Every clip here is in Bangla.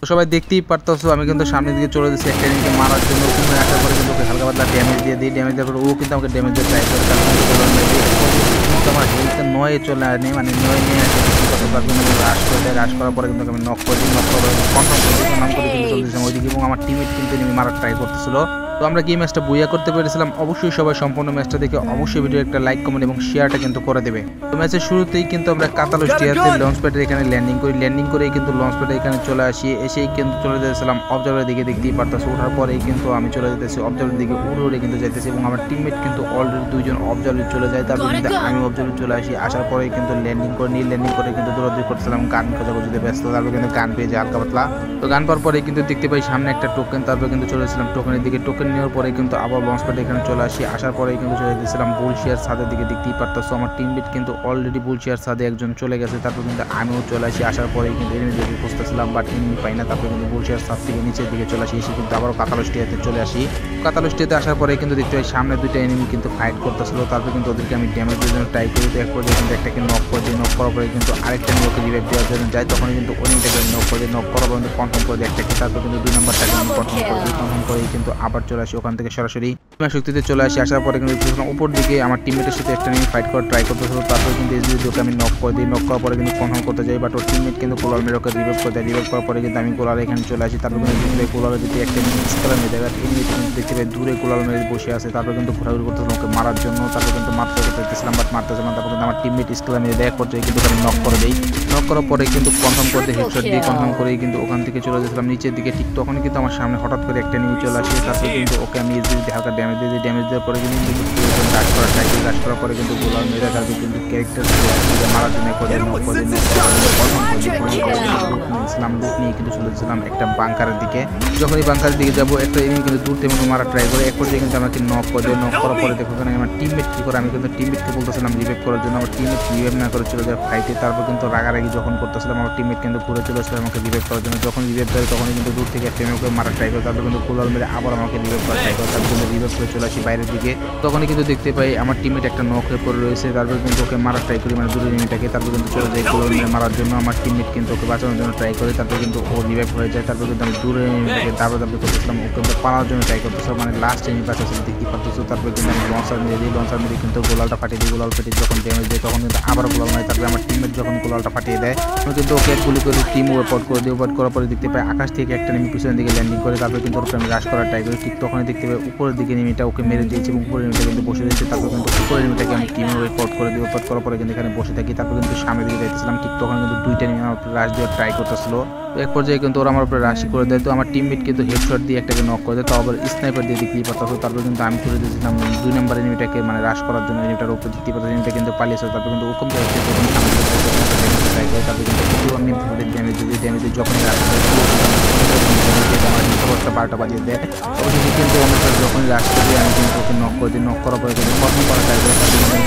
তো সবাই দেখতেই পারতেছো আমি কিন্তু সামনের দিকে চলে যাচ্ছি একটা এনিমিকে মারার জন্য। ওখানে আসার পরে কিন্তু ওকে হালকা পাতলা ড্যামেজ দিয়ে দিই। ড্যামেজ দেওয়ার পরে ও কিন্তু আমাকে ড্যামেজ দিয়ে ট্রাই করে, তার কিন্তু আমার হেলথে 9 চলে আসেনি, মানে 9 নিয়ে আসে তার জন্য রাশ করে দেয়। রাশ করার পরে কিন্তু আমি নক করে দিই। নক করার কনফার্ম করে দিই, নাম করে কিন্তু চলতেছিলাম ওইদিকে এবং আমার টিমমেট কিন্তু এনিমি মারার ট্রাই করতেছিল। তো আমরা কি ম্যাচটা বুইয়া করতে পেরেছিলাম। অবশ্যই সবাই সম্পূর্ণ ম্যাচটা দেখে অবশ্যই ভিডিও একটা লাইক কমেন্ট এবং শেয়ারটা কিন্তু করে দেবে। তো ম্যাচের শুরুতেই কিন্তু আমরা কাতালোস্টিয়াতে লঞ্চ প্যাডের এখানে ল্যান্ডিং করি। ল্যান্ডিং করেই কিন্তু লঞ্চ প্যাডের এখানে চলে আসি। এসেই কিন্তু চলে যেতেছিলাম অবজার্ভারের দিকে, দেখতেই পারতেছি। ওঠার পরেই কিন্তু আমি চলে যেতেছি অবজার্ভারের দিকে, উড়ে কিন্তু যাইতেছি এবং আমার টিমমেট কিন্তু অলরেডি দুইজন অবজার্ভার চলে যায়। তারপর কিন্তু আমি অবজার্ভার চলে আসি। আসার পরেই কিন্তু ল্যান্ডিং করে নিই। ল্যান্ডিং করে কিন্তু দৌড়াদৌড়ি করছিলাম, গান খোঁজাখুঁজিতে ব্যস্ত। তারপর কিন্তু গান পেয়ে যায় হালকা পাতলা। তো গান পাওয়ার পরে কিন্তু দেখতে পাই সামনে একটা টোকেন। তারপর কিন্তু চলে এসেছিলাম টোকেনের দিকে। টোকেন নেওয়ার পরে কিন্তু আবার লঞ্চ প্যাডে এখানে চলে আসি। আসার পরেই কিন্তু চলে যেতেছিলাম বুলশিয়ার ছাদের দিকে, দেখতেই পারতেছো। আমার টিমমেট কিন্তু অলরেডি বুলশিয়ার ছাদে একজন চলে গেছে। তারপর কিন্তু আমিও চলে আসি। আসার পরেই কিন্তু এনিমিদেরকে খুঁজতেছিলাম, বাট এনিমি পাই না। তারপর কিন্তু বুলশিয়ার ছাদ থেকে নিচের দিকে চলে আসি। এসে কিন্তু আবারও কাতালোস্টিয়াতে চলে আসি। কাতালোস্টিয়াতে আসার পরে কিন্তু দেখতে পাই সামনে দুইটা এনিমি কিন্তু ফাইট করতেছিল। তারপর কিন্তু ওদেরকে আমি ড্যামেজ দেওয়ার জন্য ট্রাই করি। তো এক পর্যায়ে কিন্তু একটাকে নক করে দিই। নক করার পরে কিন্তু আরেকটা নিয়োকে রিভাইভ দেওয়ার জন্য যাই। তখন কিন্তু অন্যটাকে নক করে দিই। নক করার পর কিন্তু কনফার্ম করে দিই একটাকে। তারপর কিন্তু 2 নম্বরটাকে আমি কনফার্ম করে দিই। কনফার্ম করেই কিন্তু আবার চলে আসি ওখান থেকে সরাসরি শক্তিতে চলে আসি। আসার পরে কিন্তু উপর দিকে আমার টিমমেটের সাথে একটা নিয়ে ফাইট করার ট্রাই করতেছিল। তারপর কিন্তু এসডিওকে আমি নক করে দিই। নক করার পরে কিন্তু কনফার্ম করতে যাই, বাট ওর টিমমেট কিন্তু কোলার মেরোকে রিভাইভ করে দেয়। রিভাইভ করার পরে কিন্তু আমি কোলার এখানে চলে আসি। তারপর কিন্তু দেখতে পাই কোলারের দিকে একটা স্কেলার মেরে দেয়। এই কিন্তু দেখতে পাই দূরে কোলার মেরে বসে আছে। তারপর কিন্তু ঘোরাঘুরি করতেছিলাম ওকে মারার জন্য। তারপর কিন্তু মারতে চাইতেছিলাম, বাট মারতেছিলাম। তারপর কিন্তু আমার টিমমেট স্কেলার মেরে দেয় পর্যায়ে কিন্তু আমি নক করে দিই। নক করার পরে কিন্তু কনফার্ম করতে হেডশট দিয়ে কনফার্ম করেই কিন্তু ওখান থেকে চলে যেতাম নিচের দিকে। ঠিক তখনই কিন্তু আমার সামনে হঠাৎ করে একটা নিয়ে চলে আসে। তারপর কিন্তু ওকে আমি এসডিতে হালকা ড্যামেজ দিয়ে দিই। ড্যামেজ দেওয়ার পরে কিন্তু রাশ করার ট্রাই করি। রাশ করার পরে কিন্তু গোলার মেরে তারপর কিন্তু ক্যারেক্টার মারার জন্য করে নক করে ইসলাম লুক নিয়ে কিন্তু চলেছিলাম একটা বাংকারের দিকে। যখন এই বাংকারের দিকে যাবো একটা এনিমি কিন্তু দূর থেকে মারার ট্রাই করে। এক পর্যায়ে কিন্তু আমাকে নক করে দেয়। নক করার পরে দেখো আমার টিমমেট কি করে, আমি কিন্তু টিমমেটকে বলতেছিলাম রিভাইভ করার জন্য। আমার টিমমেট রিভাইভ না করে চলে যায় ফাইটে। তারপর কিন্তু রাগারাগি যখন করতেছিলাম আমার টিমমেট কিন্তু ঘুরে চলে আসলে আমাকে রিভাইভ করার জন্য। যখন রিভাইভ করে তখনই কিন্তু দূর থেকে একটা এনিমিকে মারার ট্রাই করে। তারপর কিন্তু কোলার মেরে আবার আমাকে রিভাইভ করার ট্রাই করে। তারপর কিন্তু রিভাইভ করে চলে আসি বাইরের দিকে। তখনই কিন্তু দেখতে পাই আমার টিমমেট একটা নক হয়ে পড়ে রয়েছে। তারপর কিন্তু ওকে মারার ট্রাই করি, মানে দূরের এনিমিটাকে। তারপর কিন্তু চলে যায় কোলার মেরে মারার জন্য। আমার টিমমেট কিন্তু ওকে বাঁচানোর জন্য ট্রাই করে। তারপর কিন্তু ও রিভাইভ হয়ে যায়। তারপর কিন্তু আমি দূরের এনিমিটাকে দাবি করতেছিলাম, ওকে পালানোর জন্য ট্রাই করতেছিলাম, মানে লাস্ট এনিমি বাঁচাচ্ছিল, দেখতে পারতেছো। তারপর কিন্তু আমি লঞ্চার মেরে দিই। লঞ্চার মেরে কিন্তু গোলালটা ফাটিয়ে দিই। গোলাল ফাটিয়ে যখন ড্যামেজ দেয় তখন কিন্তু আবার গোলাল মারে। তারপরে আমার টিমমেট যখন গোলালটা ফাটিয়ে দেয় আমি কিন্তু ওকে গুলি করে টিম ওয়ার্কআউট করে দিই। ওয়ার্কআউট করার পরে দেখতে পাই আকাশ থেকে একটা এনিমি পিছনের দিকে ল্যান্ডিং করে। তারপর কিন্তু ওকে আমি রাশ করার ট্রাই করি। ঠিক তখনই দেখতে পাই উপরের দিকে এনিমিটা ওকে মেরে দিয়েছে এবং উপরের এনিমিটা কিন্তু বসে রয়েছে। তারপর কিন্তু উপরের এনিমিটাকে আমি টিম ওয়ার্কআউট করে দিই। ওয়ার্কআউট করার পরে কিন্তু এখানে বসে থাকি। তারপর কিন্তু সামনের দিকে যাইতেছিলাম। ঠিক তখন কিন্তু দুইটা এনিমি আমার উপরে রাশ দেওয়ার ট্রাই করতেছিল। তো এক পর্যায়ে কিন্তু ওরা আমার উপরে রাশি করে দেয়। তো আমার টিমমেট কিন্তু হেডশট দিয়ে একটাকে নক করে দেয়। তো আবার স্নাইপার দিয়ে দেখতেই পারতো। তারপর কিন্তু আমি চলে দিয়েছিলাম 2 নম্বর এনিমিটাকে মানে রাশ করার জন্য। এনিমিটার উপরে দেখতেই পারতো এনিমিটা কিন্তু পালিয়েছে। তারপর কিন্তু ওখান থেকে ট্রাই করে। তারপর কিন্তু আমি ড্যামেজ দিয়ে যখনই রাশ বারোটা বাজিয়ে দেয়। অবশ্যই কিন্তু অনুসারে যখনই রাশ করি আমি কিন্তু ওকে নক করে দিই। নক করার পরে কিন্তু কনফার্ম করা ট্রাই করে।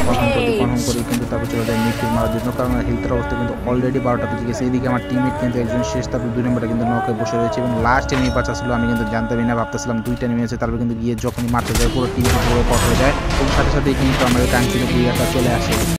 কনফার্ম করি কিন্তু তারপর চলে যায় মিডফিল মারার জন্য, কারণ হেলথের অবস্থা কিন্তু অলরেডি 12টা বেজে গেছে। এদিকে আমার টিমমেট কিন্তু একজন শেষ, তারপর 2 নম্বরটা কিন্তু নকে বসে রয়েছে এবং লাস্ট এনিমি বাঁচা ছিল। আমি কিন্তু জানতামই না, ভাবতেছিলাম 2টা নেমে আছে। তারপর কিন্তু গিয়ে যখনই মারতে যায় পুরো টিম পুরো কট হয়ে যায় এবং সাথে সাথেই কিন্তু আমাদের কাঙ্ক্ষিত ক্লিয়ারটা চলে আসে।